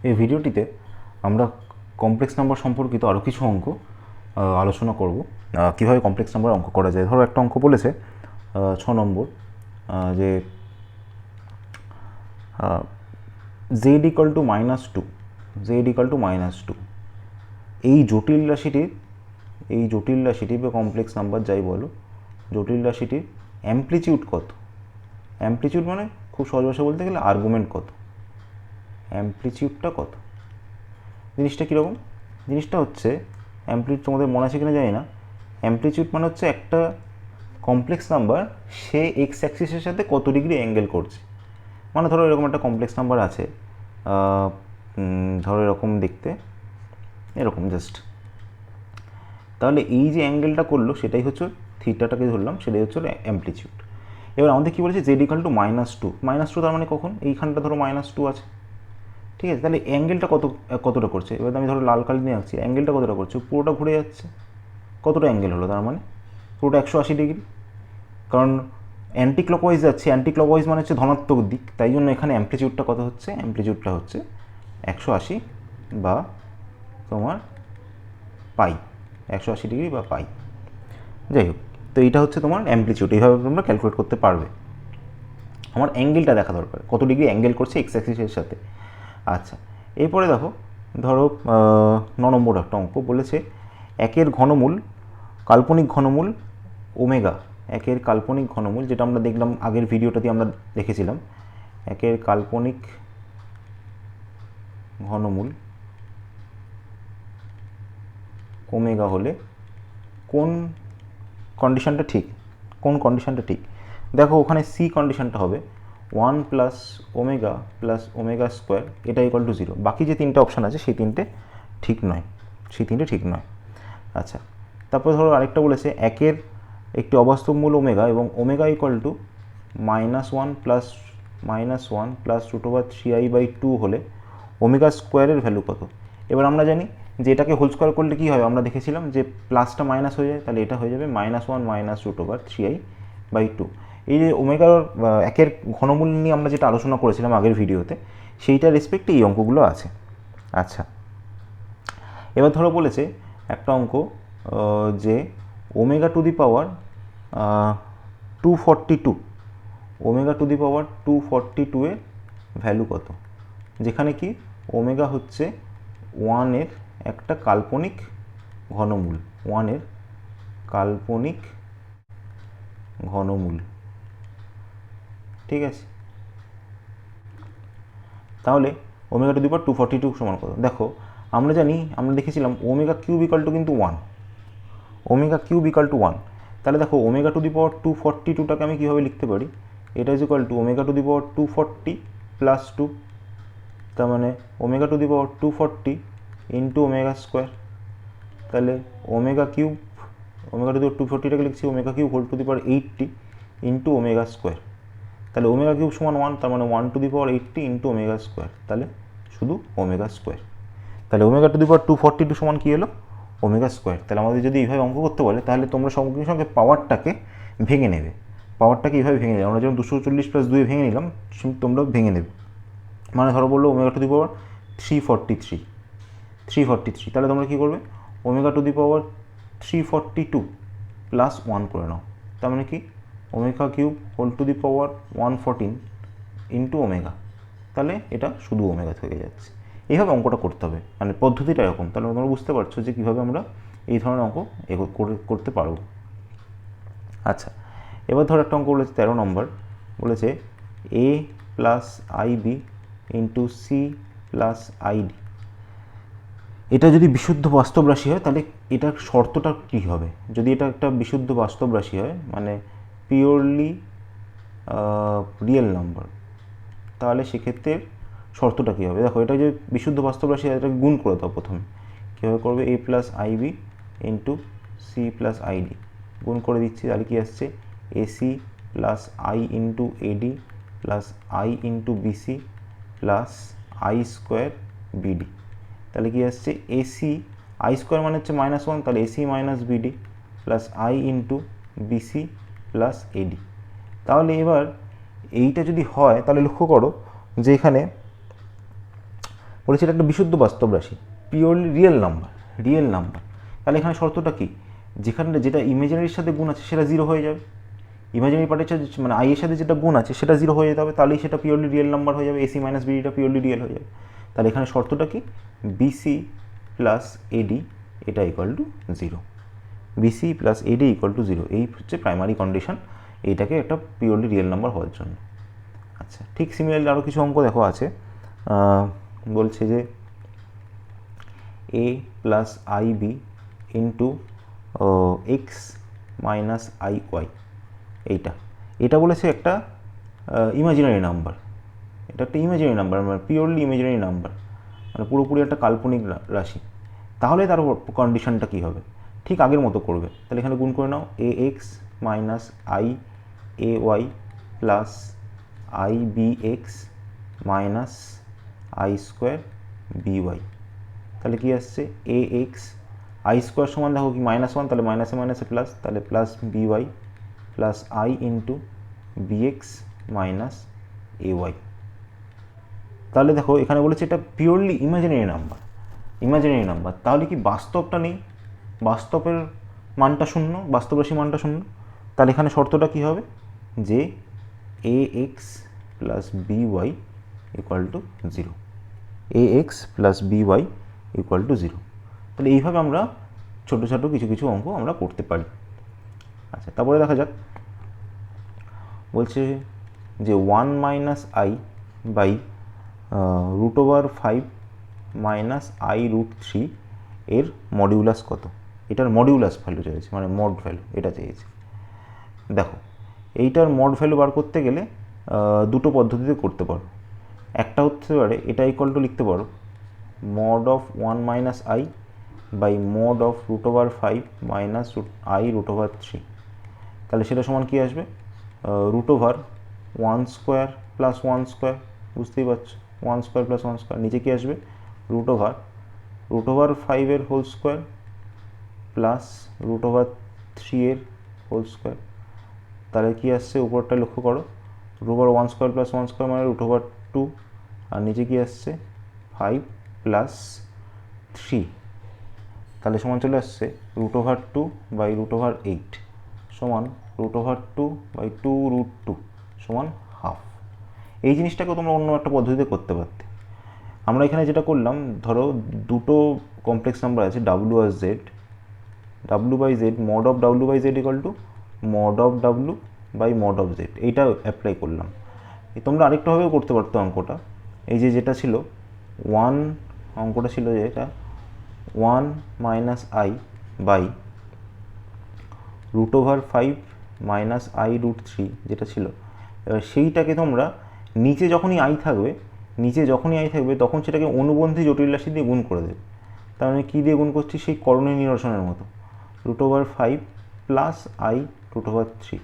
এই ভিডিওটিতে আমরা কমপ্লেক্স নাম্বার সম্পর্কিত আরও কিছু অঙ্ক আলোচনা করব। কীভাবে কমপ্লেক্স নাম্বার অঙ্ক করা যায়। ধরো একটা অঙ্ক বলেছে 6 নম্বর যে z equal to -2, z equal to -2, এই জটিল রাশিটি বা কমপ্লেক্স নাম্বার যাই বলো, জটিল রাশিটির অ্যামপ্লিটিউড কত? অ্যামপ্লিটিউড মানে খুব সহজ ভাষা বলতে গেলে আর্গুমেন্ট কত, অ্যামপ্লিটিউডটা কত। জিনিসটা কীরকম? জিনিসটা হচ্ছে অ্যামপ্লিটিউড তোমাদের মনে আছে কিনা জানি না। অ্যামপ্লিটিউড মানে হচ্ছে একটা কমপ্লেক্স নাম্বার সে এক্স অ্যাক্সিসের সাথে কত ডিগ্রি অ্যাঙ্গেল করছে। মানে ধরো এরকম একটা কমপ্লেক্স নাম্বার আছে, ধরো এরকম দেখতে, এরকম জাস্ট। তাহলে এই যে অ্যাঙ্গেলটা করলো সেটাই হচ্ছে থিটাটাকে ধরলাম, সেটাই হচ্ছে অ্যামপ্লিটিউড। এবার আমাদের কী বলেছে? জেড ইকাল টু -2, -2 তার মানে কখন? এইখানটা ধরো -2 আছে, ঠিক আছে। তাহলে অ্যাঙ্গেলটা কতটা করছে? এবার আমি ধরো লাল কালি নিয়ে আঁকছি, অ্যাঙ্গেলটা কতটা করছে? পুরোটা ঘুরে যাচ্ছে। কতটা অ্যাঙ্গেল হলো? তার মানে পুরোটা 180 ডিগ্রি, কারণ অ্যান্টি ক্লকওয়াইজ যাচ্ছে। অ্যান্টি ক্লকওয়াইজ মানে হচ্ছে ধনাত্মক দিক, তাই জন্য এখানে অ্যামপ্লিটিউডটা কত হচ্ছে? অ্যামপ্লিটিউডটা হচ্ছে 180 বা তোমার পাই, 180 ডিগ্রি বা পাই, যাই হোক। তো এইটা হচ্ছে তোমার অ্যামপ্লিটিউড, এইভাবে তোমরা ক্যালকুলেট করতে পারবে। আমার অ্যাঙ্গেলটা দেখা দরকার, কত ডিগ্রি অ্যাঙ্গেল করছে এক্স অ্যাক্সিসের সাথে। আচ্ছা, এরপরে দেখো, ধরো 9 নম্বর একটা অঙ্ক বলেছে একের ঘনমূল, কাল্পনিক ঘনমূল ওমেগা, একের কাল্পনিক ঘনমূল, যেটা আমরা দেখলাম আগের ভিডিওটাতে আমরা দেখেছিলাম। একের কাল্পনিক ঘনমূল ওমেগা হলে কোন কন্ডিশনটা ঠিক? কোন কন্ডিশনটা ঠিক? দেখো ওখানে সি কন্ডিশনটা হবে 1 plus omega plus omega square, এটা ইকুয়াল টু 0। বাকি যে তিনটে অপশান আছে সেই তিনটে ঠিক নয়, আচ্ছা, তারপরে ধরো আরেকটা বলেছে একের একটি অবাস্তব মূল ওমেগা এবং omega equal to -1 plus √3i/2 হলে ওমেগা স্কোয়ারের ভ্যালু কত? এবার আমরা জানি যে এটাকে হোল স্কোয়ার করলে কী হয়, আমরা দেখেছিলাম যে প্লাসটা মাইনাস হয়ে যায়, তাহলে এটা হয়ে যাবে -1 √3i/2। এই যে ওমেগার একের ঘনমূল নিয়ে আমরা যেটা আলোচনা করেছিলাম আগের ভিডিওতে, সেইটার রেসপেক্টে এই অঙ্কগুলো আছে। আচ্ছা, এবার ধরো বলেছে একটা অঙ্ক যে omega to the power 242, omega to the power 242 এর ভ্যালু কত? যেখানে কি ওমেগা হচ্ছে 1-এর একটা কাল্পনিক ঘনমূল, 1-এর কাল্পনিক ঘনমূল, ঠিক আছে। তাহলে ওমেগা টু দি পাওয়ার 242 সমান কত? দেখো আমরা জানি, আমরা দেখেছিলাম ওমেগা কিউব ইকাল টু কিন্তু 1, ওমেগা কিউব ইকাল টু 1। তাহলে দেখো ওমেগা টু দি পাওয়ার 242টাকে আমি কীভাবে লিখতে পারি? এটা is equal to omega to the power 240 plus 2, তার মানে omega to the power 240 into omega square. তাহলে omega cube, omega to the power 240টাকে লিখছি omega cube whole to the power 80 into omega square. তাহলে ওমেগা কিউব সমান 1, তার মানে 1 to the power 80 into omega square, তাহলে শুধু ওমেগা স্কোয়ার। তাহলে ওমেগা টু দি পাওয়ার 242 সমান কী হলো? Omega square. তাহলে আমাদের যদি এইভাবে অঙ্ক করতে বলে তাহলে তোমরা সঙ্গে সঙ্গে পাওয়ারটাকে ভেঙে নেবে, পাওয়ারটাকে এইভাবে ভেঙে নেবে। আমরা যেমন 240 প্লাস 2 ভেঙে নিলাম, তোমরাও ভেঙে নেবে। মানে ধরো বললো ওমেগা টু দি পাওয়ার 343, তাহলে তোমরা কী করবে? Omega to the power 342 plus 1 করে নাও, তার মানে কি omega cube whole to the power 114 into omega, তাহলে এটা শুধু ওমেগা থেকে যাচ্ছে। এইভাবে অঙ্কটা করতে হবে, মানে পদ্ধতিটা এরকম। তাহলে তোমরা বুঝতে পারছো যে কীভাবে আমরা এই ধরনের অঙ্ক করতে পারবো। আচ্ছা, এবার ধরো একটা অঙ্ক বলেছে 13 নম্বর, বলেছে a plus i b into c plus i d. এটা যদি বিশুদ্ধ বাস্তব রাশি হয় তাহলে এটার শর্তটা কী হবে? যদি এটা একটা বিশুদ্ধ বাস্তব রাশি হয়, মানে পিওরলি রিয়েল নাম্বার, তাহলে সেক্ষেত্রে শর্তটা কী হবে? দেখো এটা যে বিশুদ্ধ বাস্তব রাশি, এটাকে গুণ করে দাও প্রথমে। কীভাবে করবে? a plus i b into c plus i d, গুণ করে দিচ্ছি। তাহলে কী আসছে? A c plus i into a d plus i into BC plus i square b d. তাহলে কী আসছে? এসি আই স্কোয়ার মানে হচ্ছে -1, তাহলে AC minus BD plus i into BC plus AD. তাহলে এবার এইটা যদি হয় তাহলে লক্ষ্য করো যে এখানে বলেছে এটা একটা বিশুদ্ধ বাস্তব রাশি, পিওরলি রিয়েল নাম্বার। তাহলে এখানে শর্তটা কি, যেখানে যেটা ইমেজিনারির সাথে গুণ আছে সেটা জিরো হয়ে যাবে, ইমাজিনারি পার্টের সাথে মানে আই এর সাথে যেটা গুণ আছে সেটা জিরো হয়ে যেতে হবে, তাহলেই সেটা পিওরলি রিয়েল নাম্বার হয়ে যাবে, এসি মাইনাস বিডিটা পিওরলি রিয়েল হয়ে যাবে। তাহলে এখানে শর্তটা কি, বিসি প্লাস এডি এটা equal to zero, b c plus a d equal to zero, এই হচ্ছে প্রাইমারি কন্ডিশন এইটাকে একটা পিওরলি রিয়েল নাম্বার হওয়ার জন্য। আচ্ছা, ঠিক সিমিলারলি আরও কিছু অঙ্ক দেখো আছে, বলছে যে a plus i b into x minus i y, এটা বলেছে একটা ইমাজিনারি নাম্বার, এটা একটা ইমাজিনারি নাম্বার মানে পিওরলি ইমাজিনারি নাম্বার, মানে পুরোপুরি একটা কাল্পনিক রাশি। তাহলে তার কন্ডিশনটা কী হবে, ঠিক আগের মতো করবে। তাহলে এখানে গুণ করে নাও, a x minus i a y plus i b x minus i square b y. তাহলে কী আসছে, এ এক্স আই স্কোয়ার সমান দেখো কি -1, তাহলে মাইনাসে মাইনাসে প্লাস, তাহলে plus b y plus i into b x minus a y. তাহলে দেখো এখানে বলেছে এটা পিওরলি ইমাজিনারি নাম্বার, তাহলে কি বাস্তবটা নেই, বাস্তবের মানটা শূন্য, বাস্তব রাশি মানটা শূন্য। তাহলে এখানে শর্তটা কী হবে, যে a x plus b y equal to zero, a x plus b y equal to zero. তাহলে এইভাবে আমরা ছোটো ছোটো কিছু অঙ্ক আমরা করতে পারি। আচ্ছা, তারপরে দেখা যাক, বলছে যে 1 minus i by √5 minus i √3 এর মডিউলাস কত, এটার মডিউলাস ভ্যালু চেয়েছে, মানে মড ভ্যালু এটা চেয়েছে। দেখো এইটার মড ভ্যালু বার করতে গেলে দুটো পদ্ধতিতে করতে পারো, একটা হতে পারে এটা ইকুয়াল টু লিখতে পারো mod of 1 minus i by mod of √5 minus i √3। তাহলে সেটা সমান কী আসবে, √1 স্কোয়ার প্লাস 1 স্কোয়ার, বুঝতেই পারছো 1 স্কোয়ার প্লাস 1 স্কোয়ার, নিচে কী আসবে √5 এর হোল স্কোয়ার প্লাস √3 এর হোল স্কোয়ার। তাহলে কী আসছে, উপরটা লক্ষ্য করো, √1 স্কোয়ার প্লাস 1 স্কোয়ার মানে √2, আর নিচে কী আসছে 5 প্লাস 3, তাহলে সমান চলে আসছে √2 বাই √8 সমান √2 বাই 2√2 সমান হাফ। এই জিনিসটাকে তোমরা অন্য একটা পদ্ধতিতে করতে পারতে। আমরা এখানে যেটা করলাম, ধরো দুটো কমপ্লেক্স নাম্বার আছে ডাব্লু আর Z, W by Z, mod of W by Z equal to mod of W by mod of Z, এইটা অ্যাপ্লাই করলাম। তোমরা আরেকটাভাবেও করতে পারতো অঙ্কটা, এই যে যেটা ছিল অঙ্কটা ছিল যে এটা 1 minus i by √5 minus i √3 যেটা ছিল, এবার সেইটাকে তোমরা নিচে যখনই আই থাকবে তখন সেটাকে অনুবন্ধী জটিল রাশি দিয়ে গুণ করে দেবে। তার মানে কী দিয়ে গুণ করছি, সেই করণীয় নিরসনের মতো, √5 প্লাস আই √3,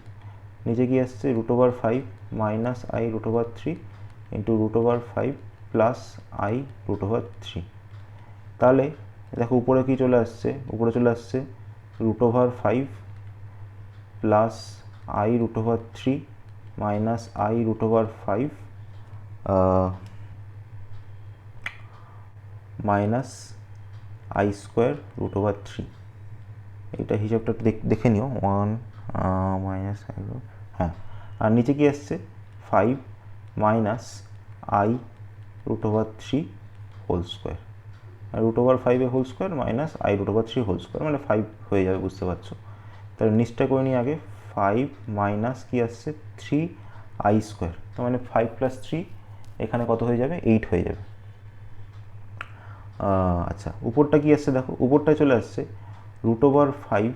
নিচে কি আসছে √5 minus i √3 into √5 plus I √3। তাহলে দেখো উপরে কি চলে আসছে, √5 plus I √3 minus I √5 minus i square √3। এইটা হিসাবটা একটু দেখে নিও, 1 মাইনাস, হ্যাঁ, আর নিচে কি আসছে 5 মাইনাস আই √3 হোল স্কোয়ার, √5 এর whole square minus i √3 whole square মানে 5 হয়ে যাবে, বুঝতে পারছো। তাহলে নিচটা করে নিই আগে, 5 মাইনাস কি আসছে 3 আই স্কোয়ার, তার মানে 5 প্লাস 3 এখানে কত হয়ে যাবে, 8 হয়ে যাবে। আচ্ছা, উপরটা কি আসছে দেখো, উপরটায় চলে আসছে √5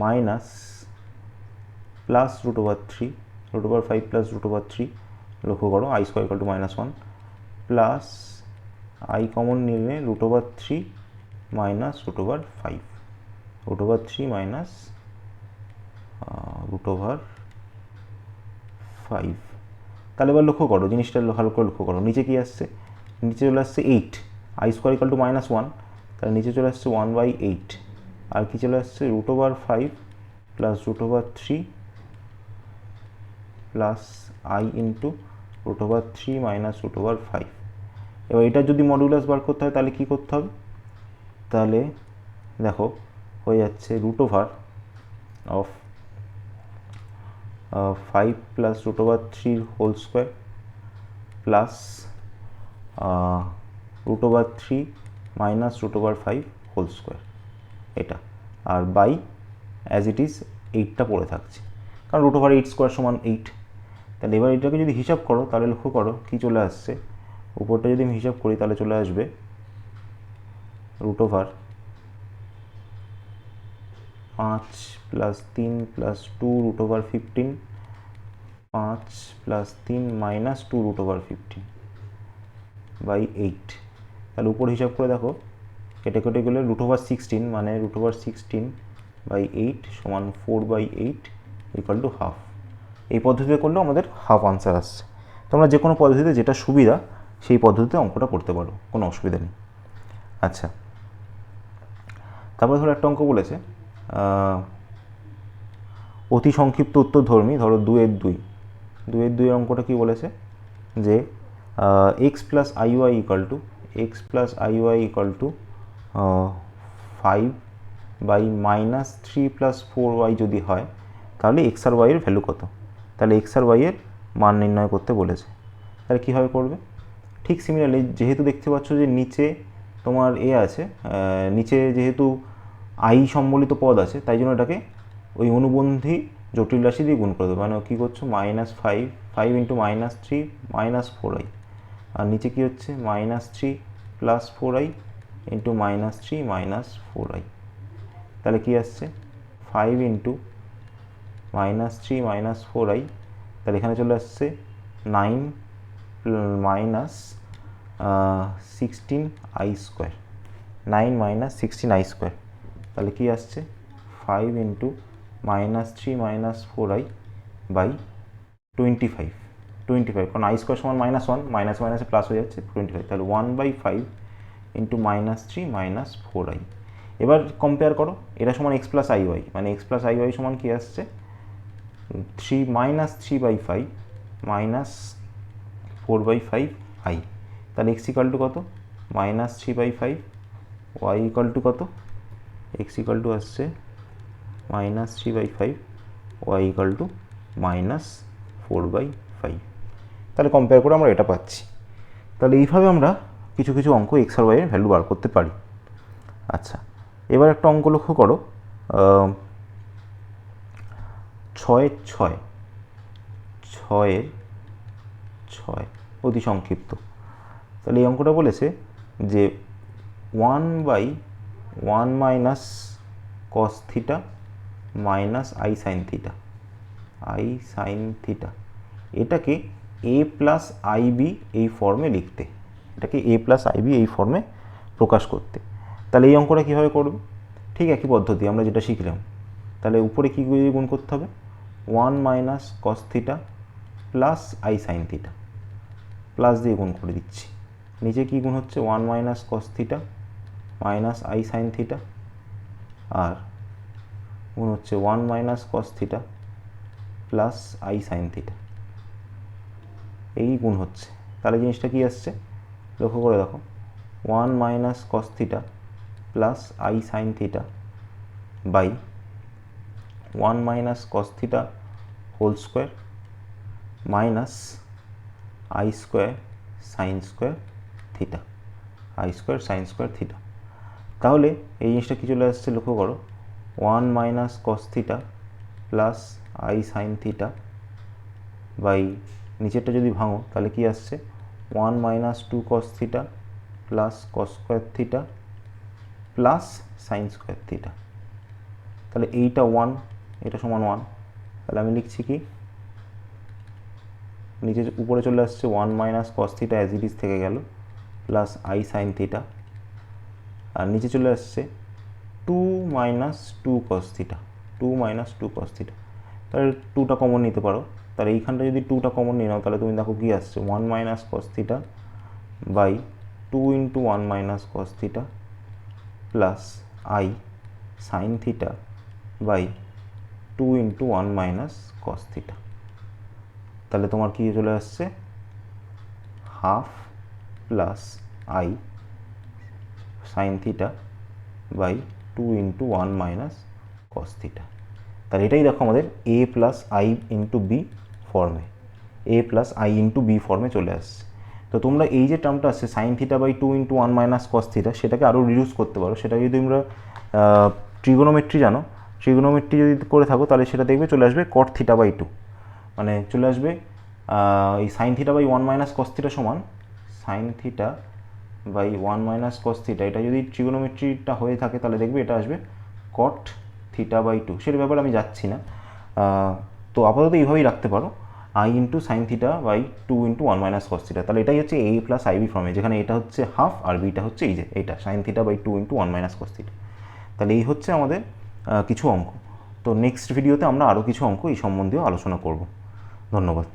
মাইনাস প্লাস √3, √5 প্লাস √3, লক্ষ্য করো I square equal to -1 plus I common নিলে √3 মাইনাস √5, √3 মাইনাস √5। তাহলে এবার লক্ষ্য করো জিনিসটা ভালো করে লক্ষ্য করো, নিচে কি আসছে, নিচে চলে আসছে 8, আই স্কোয়ার ইকুয়াল টু -1, তাহলে নিচে চলে আসছে 1/8, আর কি চলে আসছে √5 plus √3 plus i into √3 minus √5। এবার এটা যদি মডুলাস বার করতে হয় তাহলে কী করতে হবে, তাহলে দেখো হয়ে যাচ্ছে √অফ 5 plus √3 whole square plus √3 minus √5 whole square, এটা আর বাই অ্যাজ ইট ইজ 8টা পড়ে থাকছে, কারণ √8 স্কোয়ার সমান 8। তাহলে এবার এটাকে যদি হিসাব করো তাহলে লক্ষ্য করো কী চলে আসছে, উপরটা যদি আমি হিসাব করি তাহলে চলে আসবে √5 plus 3 plus 2 √15, 5 plus 3 minus 2 √15 by 8। তাহলে উপর হিসাব করে দেখো কেটে কেটে গেলে √16 মানে √16 বাই 8 সমান 4/8 ইকুয়াল টু হাফ। এই পদ্ধতিতে করলেও আমাদের হাফ আনসার আসছে। তোমরা যে কোনো পদ্ধতিতে যেটা সুবিধা সেই পদ্ধতিতে অঙ্কটা করতে পারো, কোনো অসুবিধা নেই। আচ্ছা, তারপরে ধরো একটা অঙ্ক বলেছে অতি সংক্ষিপ্ত উত্তরধর্মী, ধরো 2/2 অঙ্কটা কি বলেছে যে x plus iy equal to 5/-3 plus 4y যদি হয় তাহলে x আর y এর ভ্যালু কত। তাহলে x আর y এর মান নির্ণয় করতে বলেছে। তাহলে কীভাবে করবে, ঠিক সিমিলারলি যেহেতু দেখতে পাচ্ছ যে নিচে তোমার আছে, নিচে যেহেতু i সম্বলিত পদ আছে তাই জন্য এটাকে ওই অনুবন্ধী জটিল রাশি দিয়ে গুণ করে দেবে। মানে কী করছো, -5 ইন্টু -3 মাইনাস 4i, আর নিচে কী হচ্ছে -3 plus 4i into -3 minus 4i। তাহলে কী আসছে 5 ইন্টু -3 মাইনাস 4i, তাহলে এখানে চলে আসছে 9 minus 16i square, 9 minus 16i square. তাহলে কী আসছে 5 ইন্টু -3 মাইনাস 4i বাই 25, কারণ i স্কোয়ার সমান -1, মাইনাস মাইনাসে প্লাস হয়ে যাচ্ছে 25, তাহলে 1/5 ইন্টু -3 মাইনাস 4i। এবার কম্পেয়ার করো, এটা সমান x প্লাস iy, মানে x প্লাস iy সমান কী আসছে 3/5 মাইনাস 4/5i। তাহলে x ইকাল টু কত, -3/5, y ইকাল টু কত, x ইকাল টু আসছে -3/5, y ইকাল টু -4/5। তাহলে কম্পেয়ার করে আমরা এটা পাচ্ছি। তাহলে এইভাবে আমরা কিছু কিছু অঙ্ক x আর y এর ভ্যালু বার করতে পারি। আচ্ছা, এবার একটা অঙ্ক লক্ষ্য করো 6/6 অতি সংক্ষিপ্ত। তাহলে এই অঙ্কটা বলেছে যে 1/1 minus cos theta minus i sin theta, এটাকে a প্লাস ib এই ফর্মে লিখতে, এটাকে a প্লাস ib এই ফর্মে প্রকাশ করতে। তাহলে এই অঙ্কটা কীভাবে করবে, ঠিক একই পদ্ধতি আমরা যেটা শিখলাম। তাহলে উপরে কী দিয়ে গুণ করতে হবে, 1 minus cos theta plus i sin theta, plus দিয়ে গুণ করে দিচ্ছি। নিচে কী গুণ হচ্ছে 1 minus cos theta minus i sin theta, আর গুণ হচ্ছে 1 minus cos theta plus i sin theta, এই গুণ হচ্ছে। তাহলে জিনিসটা কী আসছে লক্ষ্য করে দেখো, 1 minus cos theta plus i sin theta by 1 minus cos theta whole square minus i square sine square theta, তাহলে এই জিনিসটা কী চলে আসছে লক্ষ্য করো, 1 minus cos theta plus i sin theta by নিচেরটা যদি ভাঙো তাহলে কি আসছে 1 minus 2 cos theta plus cos square theta plus sine square theta. তাহলে এইটা 1, এটা সমান 1, তাহলে আমি লিখছি কি নিচে উপরে চলে আসছে 1 minus cos theta as it is থেকে গেল প্লাস i sin থিটা, আর নিচে চলে আসছে 2 মাইনাস 2 cos থিটা, তাহলে 2টা কমন নিতে পারো। তাহলে এইখানটা যদি 2টা কমন নিয়ে নাও তাহলে তুমি দেখো কি আসছে 1 minus cos theta by 2 into 1 minus cos theta plus i sin theta by 2 into 1 minus cos theta. তাহলে তোমার কি চলে আসছে half plus i sine theta by 2 into 1 minus cos theta. তাহলে এটাই দেখো আমাদের a plus i into b ফর্মে, a plus i into b ফর্মে চলে আসছে। তো তোমরা এই যে টার্মটা আসছে sine theta by 2 into 1 minus cos theta, সেটাকে আরও রিডিউস করতে পারো। সেটা যদি তোমরা ট্রিগোনোমেট্রি জানো, ট্রিগোনোমেট্রি যদি করে থাকো তাহলে সেটা দেখবে চলে আসবে কট থিটা বাই 2, মানে চলে আসবে এই sine theta by 1 minus cos theta সমান sine theta by 1 minus cos theta. এটা যদি ট্রিগোনোমেট্রিটা হয়ে থাকে তাহলে দেখবে এটা আসবে কট থিটা বাই 2। সেটার ব্যাপারে আমি যাচ্ছি না, তো আপাতত এইভাবেই রাখতে পারো i into sine theta by 2 into 1 minus cos theta. তাহলে এটাই হচ্ছে এ প্লাস আইবি ফর্মে, যেখানে এটা হচ্ছে হাফ আর বিটা হচ্ছে এই যে এইটা sine theta by 2 into 1 minus cos theta. তাহলে এই হচ্ছে আমাদের কিছু অঙ্ক। তো নেক্সট ভিডিওতে আমরা আরও কিছু অঙ্ক এই সম্বন্ধেও আলোচনা করব। ধন্যবাদ।